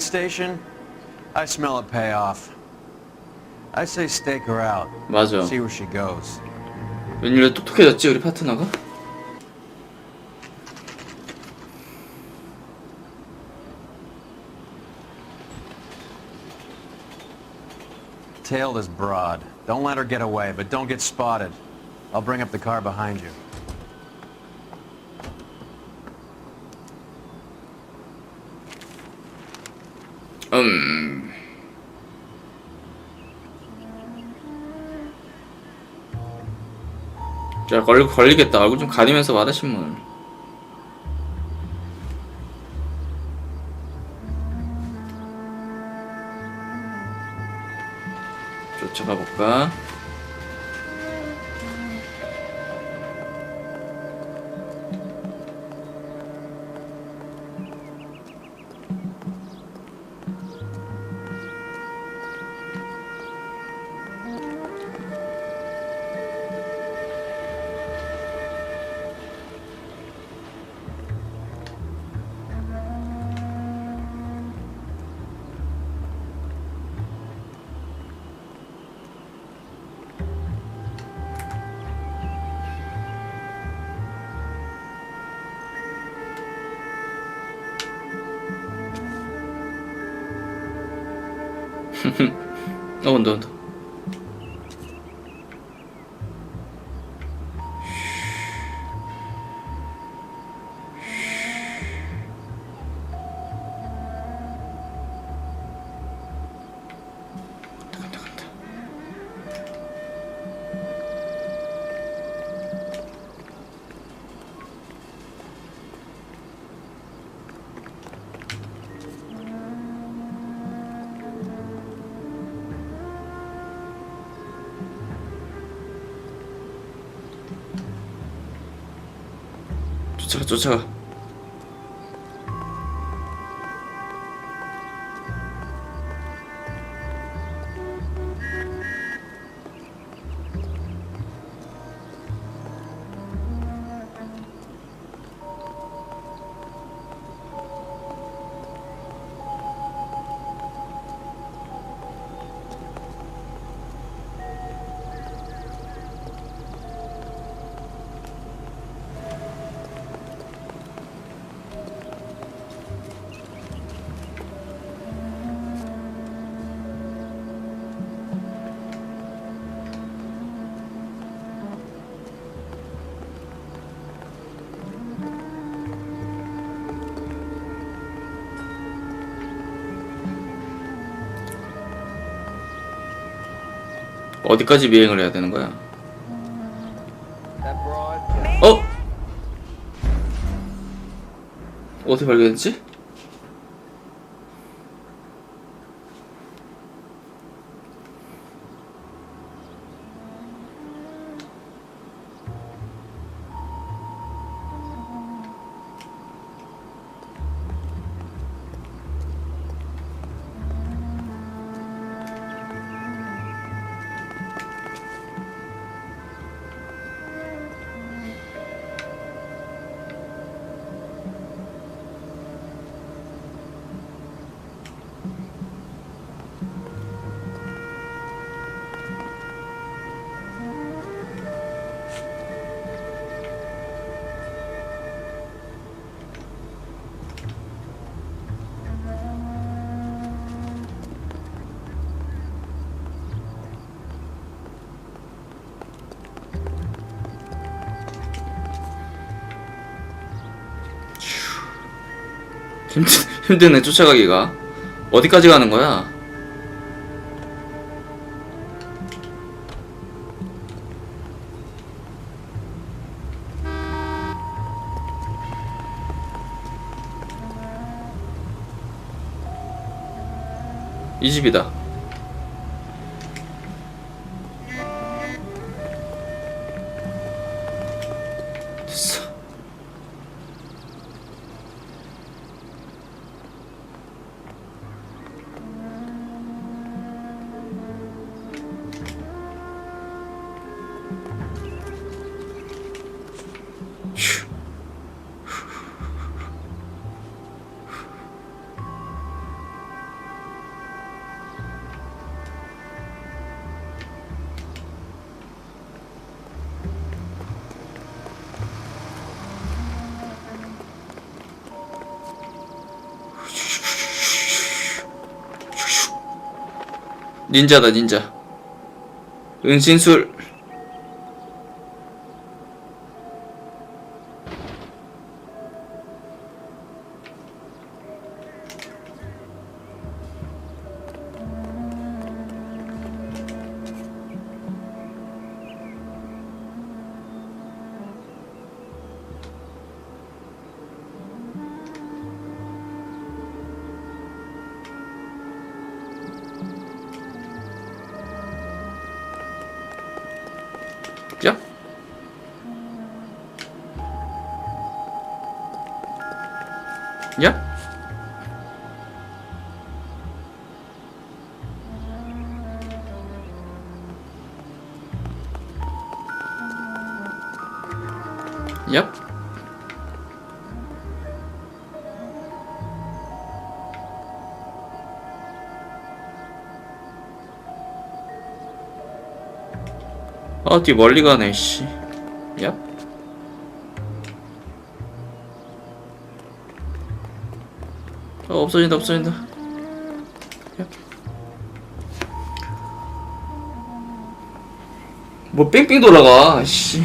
station? I smell a payoff. I say stake her out. 맞아. See where she goes. 웬일로 똑똑해졌지 우리 파트너가? Tailed is broad. Don't let her get away, but don't get spotted. I'll bring up the car behind you. 야, 걸리겠다. 얼굴 좀 가리면서 말하, 신문을. 쫓아가 볼까? 온다. 간다. 쫓아가. 어디까지 미행을 해야 되는 거야? 어? 어떻게 발견했지? 힘드네 쫓아가기가. 어디까지 가는 거야? 이 집이다. 됐어. 닌자다 닌자. 은신술. 야? 야? 야? 어디 멀리 가네 씨. 야? 없어진다 없어진다. 야? 뭐 뺑뺑 돌아가 씨.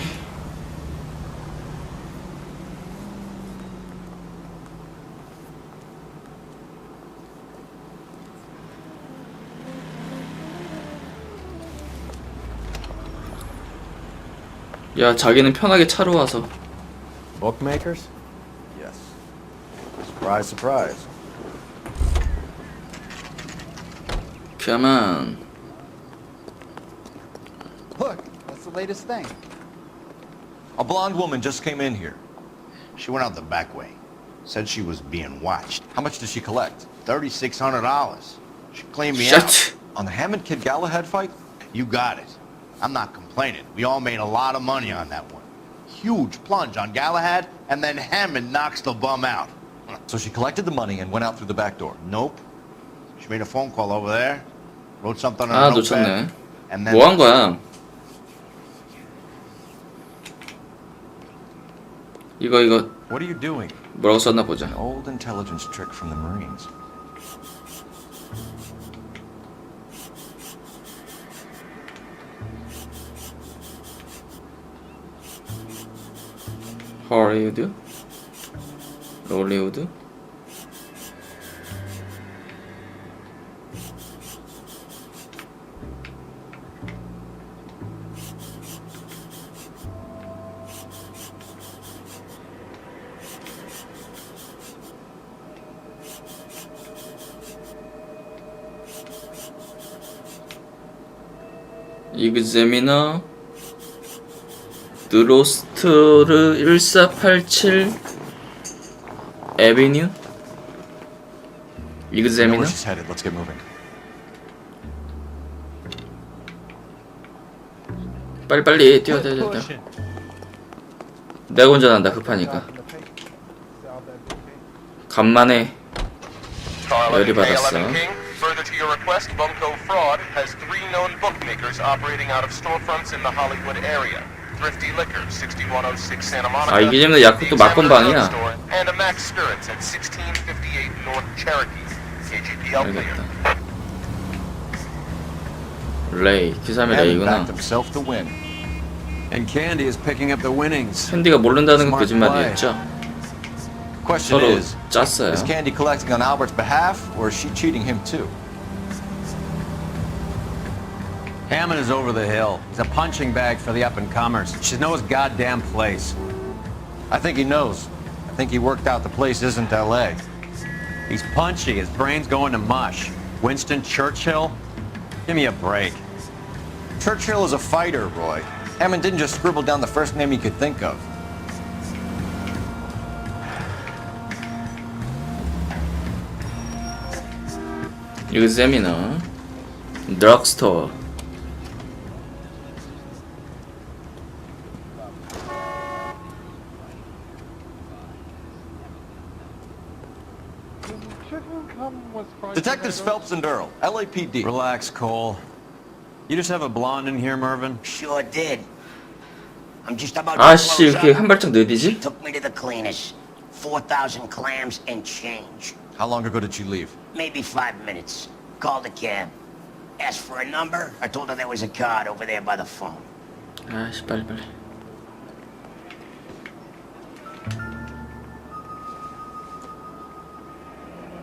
야, 자기는 편하게 차로 와서. Bookmakers? Yes. Surprise, surprise. Come on. Look, that's the latest thing. A blonde woman just came in here. She went out the back way. Said she was being watched. How much did she collect? $3,600. She cleaned me out. Shut. On the Hammond Kid Galahad fight? You got it. I'm not complaining. We all made a lot of money on that one. Huge plunge on Galahad, and then Hammond knocks the bum out. So she collected the money and went out through the back door. Nope. She made a phone call over there, wrote something on 아, a 놓쳤네. notepad, and then... 뭐 한 거야? 이거 What are you doing? 뭐라고 썼나 보자. An old intelligence trick from the Marines. 헐리우드? 롤리우드? 이그제미너 드로스트르 1487 에비뉴 I know 이그제미너 where she's headed. Let's get moving. 빨리빨리 뛰어. 내가 운전한다 급하니까. 간만에 열이 받았어. Further to your request, Bunko Fraud has 3 known bookmakers operating out of storefronts in the Hollywood area. Thrifty Liquor, 6106 Santa Monica. 아, 이기재미는 약국도 막건방이야. And a Max Spirits at 1658 North Cherokee. KGPL clear. 알겠다. 레이, 기사미 Hammond 레이구나. backed himself to win. And Candy is picking up the winnings. 캔디가 모른다는 건 거짓말이었죠. Question 서로 is 짰어요. Candy collecting on Albert's behalf, or is she cheating him too? Hammond is over the hill. He's a punching bag for the up-and-comers. She knows his goddamn place. I think he knows. I think he worked out the place isn't L.A. He's punchy. His brain's going to mush. Winston Churchill? Give me a break. Churchill is a fighter, Roy. Hammond didn't just scribble down the first name he could think of. 이그제미너 드럭스토어 Detectives Phelps and Earl, LAPD. Relax, Cole. You just have a blonde in here, Mervyn? Sure did. I'm just about to 아씨 close 이렇게 up. 한 발짝 느리지? Took me to the cleaners. 4,000 clams and change. How long ago did she leave? Maybe 5 minutes. Called a cab. Asked for a number. I told her there was a card over there by the phone. 아씨 빨리.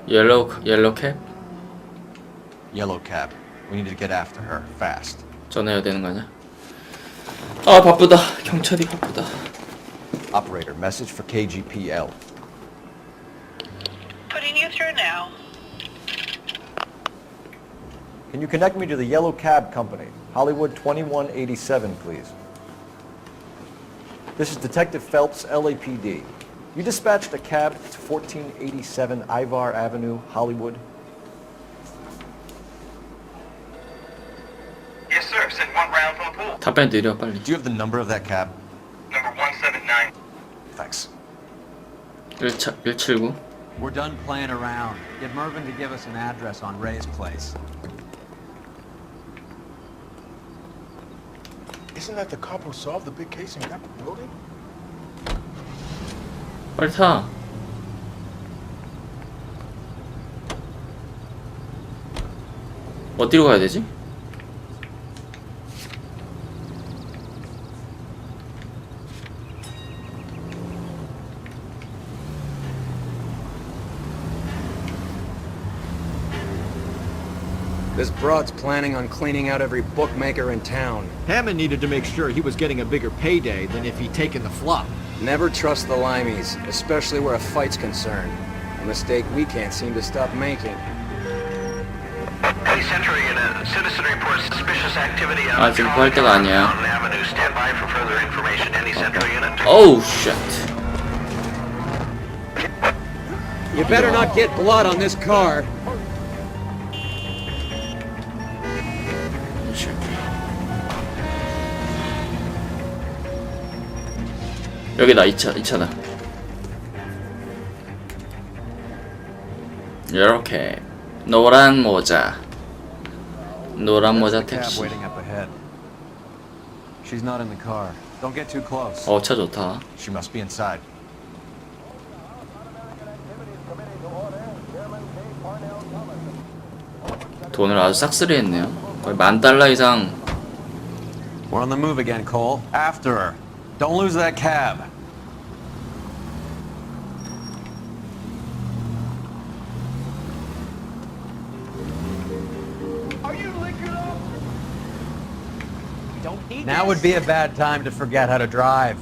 옐로우 캡? Yellow cab. We need to get after her, fast. 전화해야 되는 거 아니야? 아 바쁘다. 경찰이 바쁘다. Operator, message for KGPL. Putting you through now. Can you connect me to the Yellow Cab Company, Hollywood 2187, please? This is Detective Phelps, LAPD. You dispatched a cab to 1487 Ivar Avenue, Hollywood? Yes, sir. Send one round from the pool. 답변 느려 빨리. Do you have the number of that cab? Number 179. Thanks. 179. We're done playing around. Get Mervyn to give us an address on Ray's place. Isn't that the cop who solved the big case and got the building? 빨리 타. 어디로 가야 되지? This broad's planning on cleaning out every bookmaker in town. Hammond needed to make sure he was getting a bigger payday than if he'd taken the flop. Never trust the limeys, especially where a fight's concerned. A mistake we can't seem to stop making. Any Century Unit, citizen reports suspicious activity on 아 지금 구할 때가 아니야. Avenue. Stand by for further information. Any Century Unit? 어우 쉣. You better not get blood on this car. 여기다 2차다. 이렇게 노란 모자 Cab 택시. waiting up ahead. She's not in the car. Don't get too close. 차 좋다. She must be inside. 돈을 아주 싹쓸이 했네요. 거의 $10,000 이상. We're on the move again, Cole. After her. Don't lose that cab. Now would be a bad time to forget how to drive.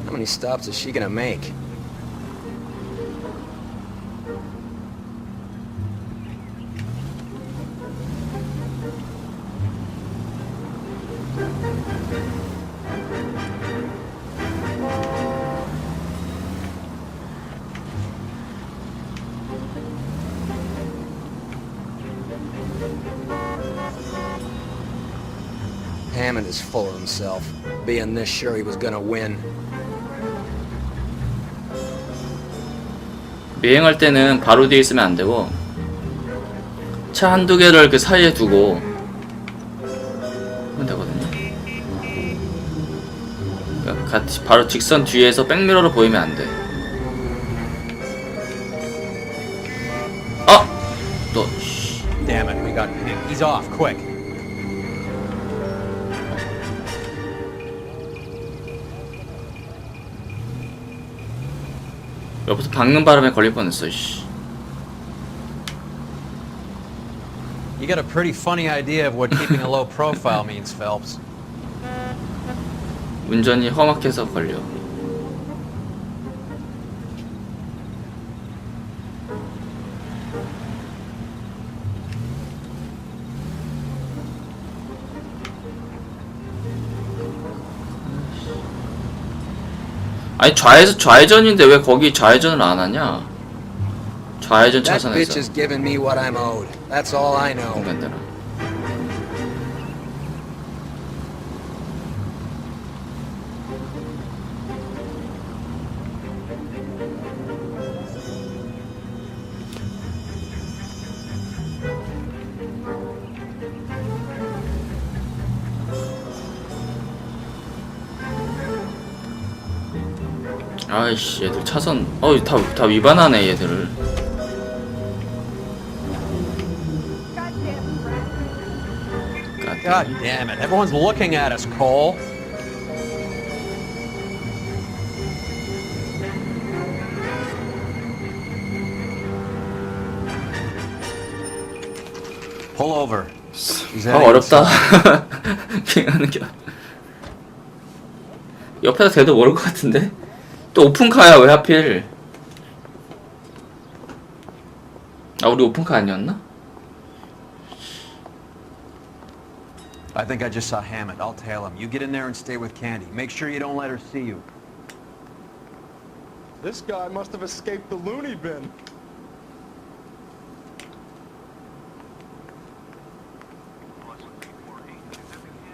How many stops is she gonna make? Hammond is full of himself, being this sure he was gonna win. 미행할 때는 바로 뒤에 있으면 안 되고 차 한두 개를 그 사이에 두고 하면 되거든요. 그러니까 같이 바로 직선 뒤에서 백미러로 보이면 안 돼. 너 Damn it, we got ping. He's off, quick. 옆에서 박는 바람에 걸릴 뻔했어. 씨. You got a pretty funny idea of what keeping a low profile means, Phelps. 운전이 험악해서 걸려. 아니 좌회전인데 왜 거기 좌회전을 안 하냐? 좌회전 That bitch 차선에서 is giving me what I'm owed. That's all I know. 공간대로. 아이씨 얘들 차선 다 위반하네 얘들을. God damn it. Everyone's looking at us, Cole. Pull over. 아 어렵다. 비행하는 게 옆에서 대도 모를 것 같은데? 또 오픈카야 왜 하필? 아 우리 오픈카 아니었나? I think I just saw Hammond. I'll tail him. You get in there and stay with Candy. Make sure you don't let her see you. This guy must have escaped the loony bin.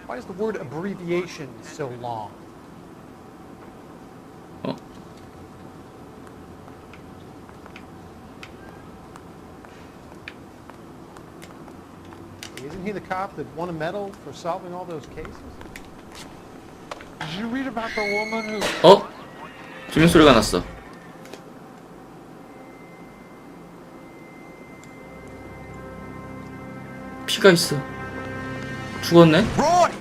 Why is the word abbreviation so long? 어? Isn't he the cop that won a medal for solving all those cases? Did you read about the woman who... 어? 주민 소리가 났어. 피가 있어. 죽었네? Roy!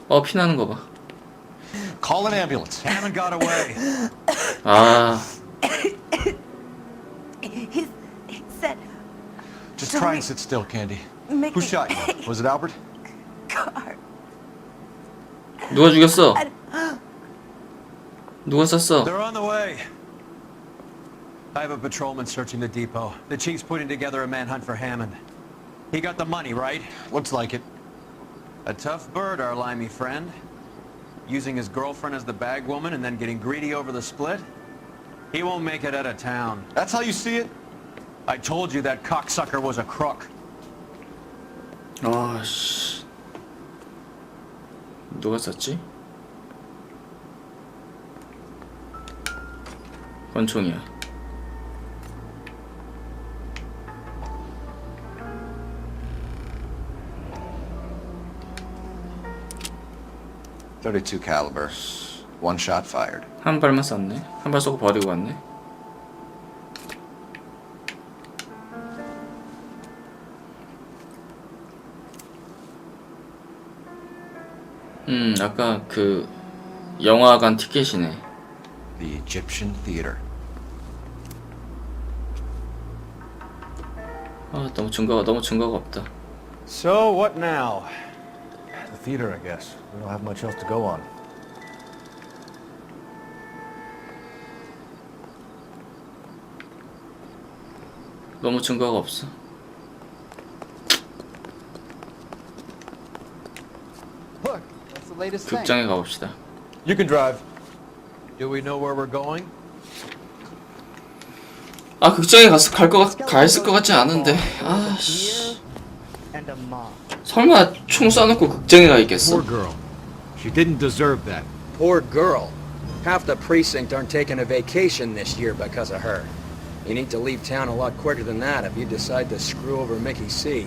어, 피 나는 거 봐. Call an ambulance. Hammond got away. 아, He said Just try and sit still, Candy. Make Who it shot you? Was it Albert? car. 누가 죽였어? 누가 쐈어? They're on the way. I have a patrolman searching the depot. The chief's putting together a manhunt for Hammond. He got the money, right? Looks like it. A tough bird, our limey friend. Using his girlfriend as the bag woman and then getting greedy over the split. He won't make it out of town. That's how you see it? I told you that cocksucker was a crook. 아, 씨. 누가 쐈지? 권총이야. .32 caliber. One shot fired. 한 발만 쐈네. 한 발 쏘고 버리고 갔네. 아까 그 영화관 티켓이네. The Egyptian Theater. 아, 너무 증거가 없다. So what now? The theater, I guess. We don't have much else to go on. 너무 증거가 없어. Look, that's the latest thing. 극장에 가봅시다. You can drive. Do we know where we're going? 아, 극장에 가 있을 것 같지 않은데. 아, 씨. And a mom. 설마 총 쏴놓고 극장에 가 있겠어? Poor girl. She didn't deserve that. Poor girl. Half the precinct aren't taking a vacation this year because of her. You need to leave town a lot quicker than that if you decide to screw over Mickey C.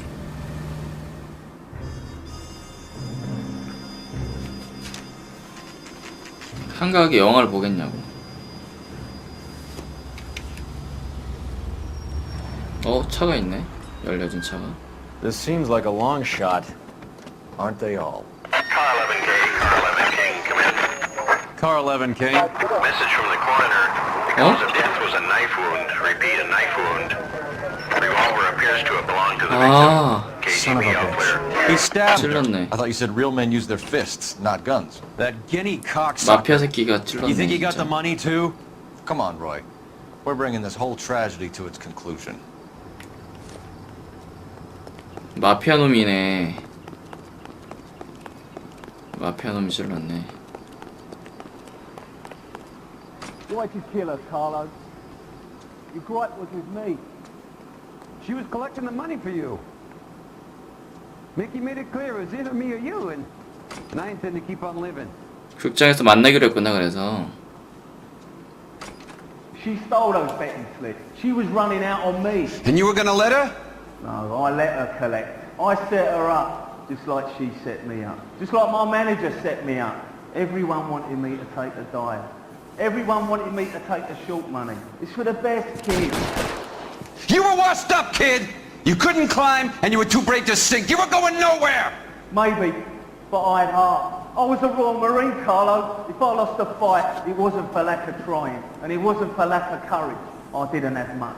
한가하게 영화를 보겠냐고. 어, 차가 있네. 열려진 차가. This seems like a long shot. Aren't they all? Car 11K, Car 11K, come in. Car 11K. Message from the coroner. The cause of death was a knife wound. Repeat, a knife wound. The revolver appears to have belonged to the 아, victim. Son of a KGB all clear. bitch. He stabbed her. 찔렀네. I thought you said real men use their fists, not guns. That guinea cocksucker. 마피아 새끼가 찔렀네. You think he got the 진짜. money too? Come on, Roy. We're bringing this whole tragedy to its conclusion. 마피아 놈이네. 마피아 놈이 찔렀네. Why'd you kill her, Carlo? Your gripe was with me. She was collecting the money for you. Mickey made it clear it was either me or you, and I intend to keep on living. 극장에서 만나기로 했구나. 그래서 She stole those betting slips. She was running out on me. And you were gonna let her? No, I let her collect. I set her up, just like she set me up. Just like my manager set me up. Everyone wanted me to take the dive. Everyone wanted me to take the short money. It's for the best kid. You were washed up, kid! You couldn't climb, and you were too brave to sink. You were going nowhere! Maybe, but I had heart. I was a Royal Marine, Carlo. If I lost a fight, it wasn't for lack of trying, and it wasn't for lack of courage. I didn't have much,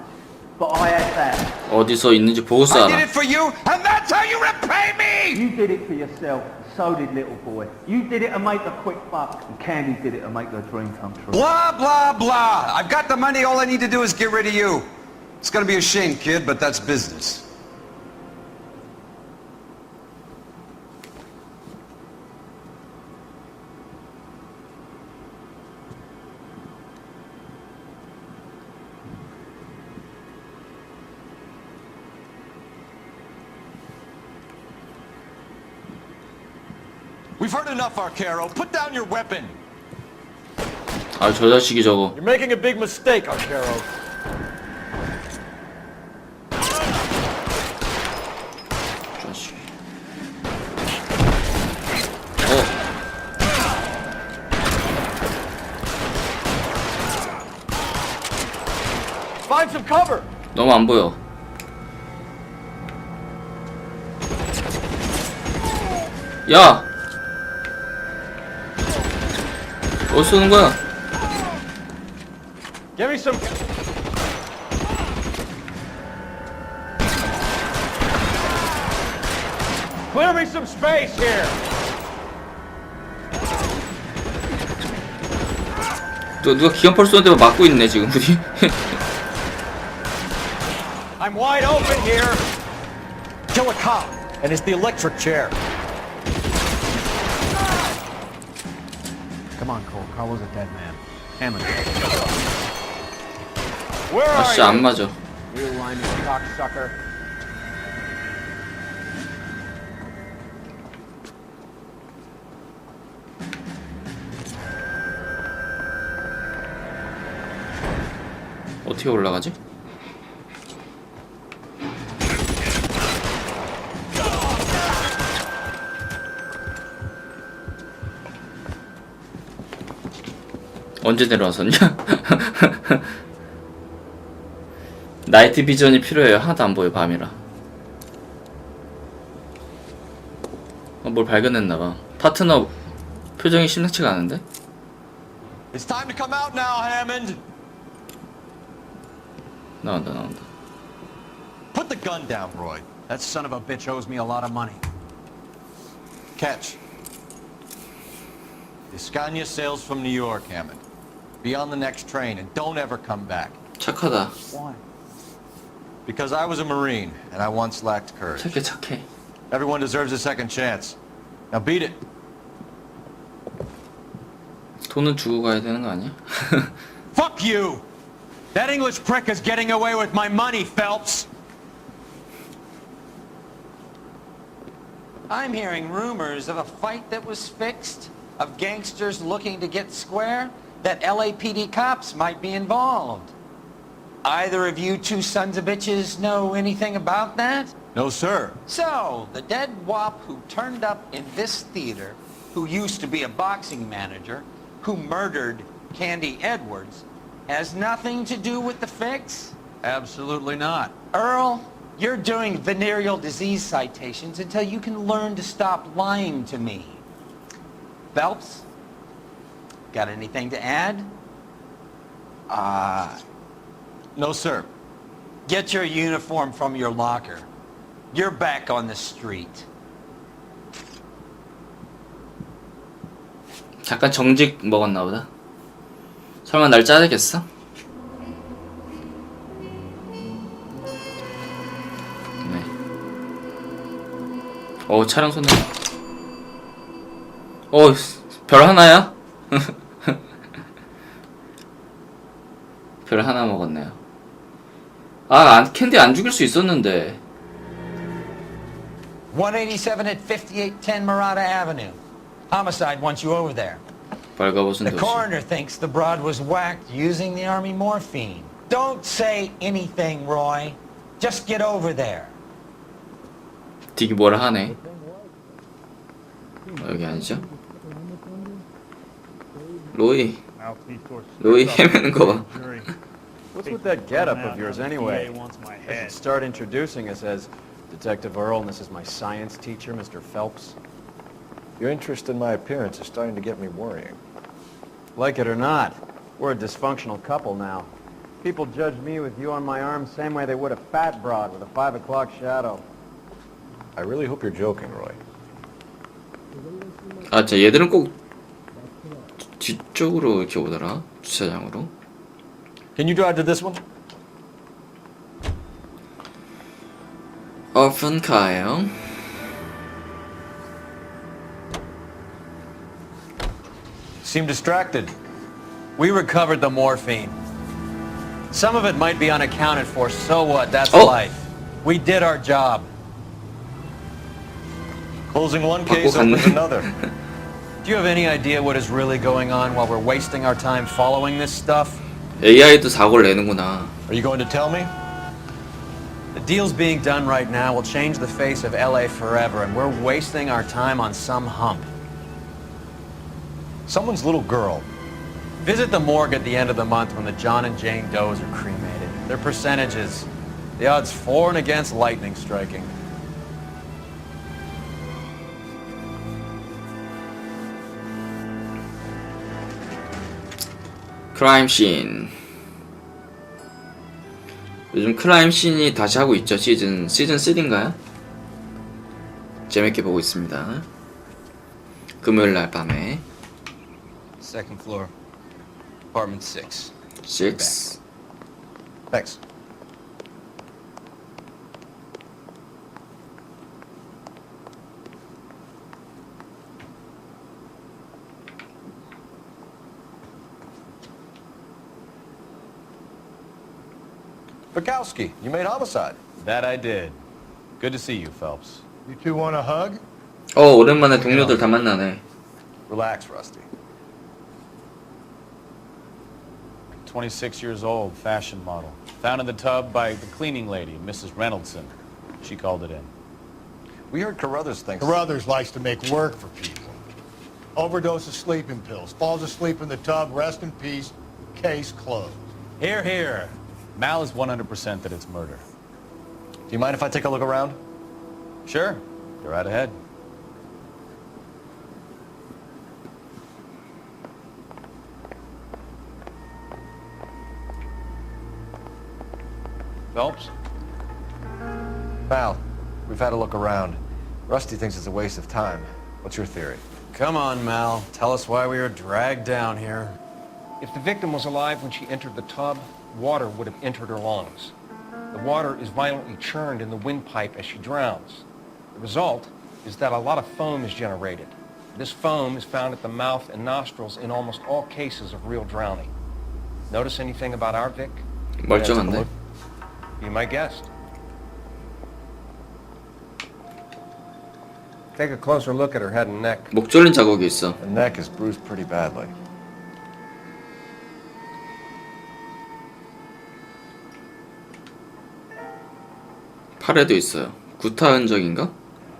but I had that. 어디서 있는지 보고 I did 쏴라. it for you, and that's how you repay me! You did it for yourself, so did little boy. You did it to make a quick buck, and Candy did it to make her dream come true. Blah, blah, blah. I've got the money. All I need to do is get rid of you. It's gonna be a shame, kid, but that's business. We've heard enough, Arcaro. Put down your weapon. 아, 저 자식이 저거. You're making a big mistake, Arcaro. 자식. Find some cover. 너무 안 보여. 야! 어디 쏘는 거야? Give me some. Clear me some space here. 누가 기관炮쏘는데 막고 있네 지금 우리. I'm wide open here. Kill a cop, and it's the electric chair. Come on, Cole. Carlo's a dead man. Hammond. Where are 아씨 안 you? 맞아. You lying cocksucker. 어떻게 올라가지? 언제 내려왔었냐? 나이트 비전이 필요해요. 하나도 안 보여 밤이라. 뭘 발견했나봐. 파트너 표정이 심상치가 않은데? It's time to come out now, Hammond. 나온다. Put the gun down, Roy. That son of a bitch owes me a lot of money. Catch. The Scania sails from New York, Hammond. Be on the next train and don't ever come back. 착하다. Why? Because I was a Marine and I once lacked courage. 착해. Everyone deserves a second chance. Now beat it. 돈은 주고 가야 되는 거 아니야? Fuck you! That English prick is getting away with my money, Phelps! I'm hearing rumors of a fight that was fixed, of gangsters looking to get square, that LAPD cops might be involved. Either of you two sons of bitches know anything about that? No, sir. So, the dead wop who turned up in this theater, who used to be a boxing manager, who murdered Candy Edwards, has nothing to do with the fix? Absolutely not. Earl, you're doing venereal disease citations until you can learn to stop lying to me. Phelps, got anything to add? No, sir. Get your uniform from your locker. You're back on the street. 잠깐 정직 먹었나 보다. 설마 날 짜내겠어? 네. 차량 손에. 별 하나야? 별 하나 먹었네요. 캔디 안 죽일 수 있었는데. 187 at 5810 Murata Avenue. Homicide wants you over there. 발가벗은 The 도시. coroner thinks the broad was whacked using the army morphine. Don't say anything, Roy. Just get over there. 딕이 뭐라 하네. 여기 아니죠? 로이 헤매는 거 봐. What's with that getup of yours anyway? I should start introducing us as Detective Earl, and this is my science teacher, Mr. Phelps. Your interest in my appearance is starting to get me worrying. Like it or not, we're a dysfunctional couple now. People judge me with you on my arm same way they would a fat broad with a 5 o'clock shadow. I really hope you're joking, Roy. 아, 자, 얘들은 꼭 뒤쪽으로 이렇게 오더라. 주차장으로. Can you drive to this one? 오픈카예요. Seem distracted. We recovered the morphine. Some of it might be unaccounted for, so what? That's life. We did our job. Closing one case opens another. Do you have any idea what is really going on while we're wasting our time following this stuff? AI도 사고를 내는구나. Are you going to tell me? The deals being done right now will change the face of LA forever, and we're wasting our time on some hump. Someone's little girl. Visit the morgue at the end of the month when the John and Jane Does are cremated. Their percentages. The odds for and against lightning striking. 크라임 씬. 요즘 크라임 씬이 다시 하고 있죠. 시즌 3인가요? 재밌게 보고 있습니다. 금요일 날 밤에. Second floor. Apartment 6. 6. Thanks. Bukowski, you made homicide. That I did. Good to see you, Phelps. You two want a hug? 오랜만에 동료들 다 만나네. Relax, Rusty. 26 years old, fashion model. Found in the tub by the cleaning lady, Mrs. Reynoldson. She called it in. We heard Carruthers thinks... Carruthers likes to make work for people. Overdose of sleeping pills. Falls asleep in the tub. Rest in peace. Case closed. Here, here. Mal is 100% that it's murder. Do you mind if I take a look around? Sure. Go right ahead. Phelps? Mal, we've had a look around. Rusty thinks it's a waste of time. What's your theory? Come on, Mal. Tell us why we were dragged down here. If the victim was alive when she entered the tub, water would have entered her lungs. The water is violently churned in the windpipe as she drowns. The result is that a lot of foam is generated. This foam is found at the mouth and nostrils in almost all cases of real drowning. Notice anything about our Vic? 멀쩡한데? Be my guest. Take a closer look at her head and neck. 목 졸린 자국이 있어. The neck is bruised pretty badly. 팔에도 있어요. 구타 흔적인가?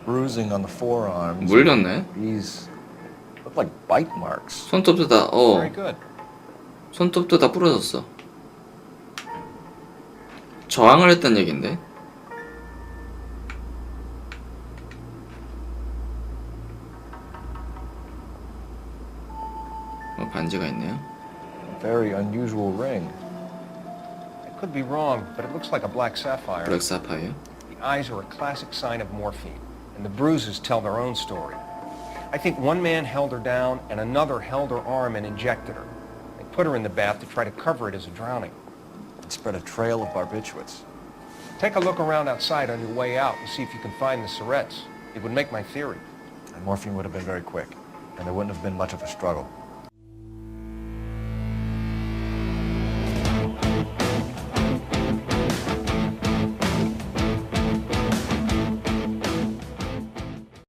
Bruising on the forearms. 물렸네. These look like bite marks. 손톱도 다 Very good. 손톱도 다 부러졌어. 저항을 했단 얘긴데. 반지가 있네요. Very unusual ring. I could be wrong, but it looks like a black sapphire. 블랙 사파이어. The eyes are a classic sign of morphine, and the bruises tell their own story. I think one man held her down and another held her arm and injected her. They put her in the bath to try to cover it as a drowning. It spread a trail of barbiturates. Take a look around outside on your way out and see if you can find the syrettes. It would make my theory. And morphine would have been very quick, and there wouldn't have been much of a struggle.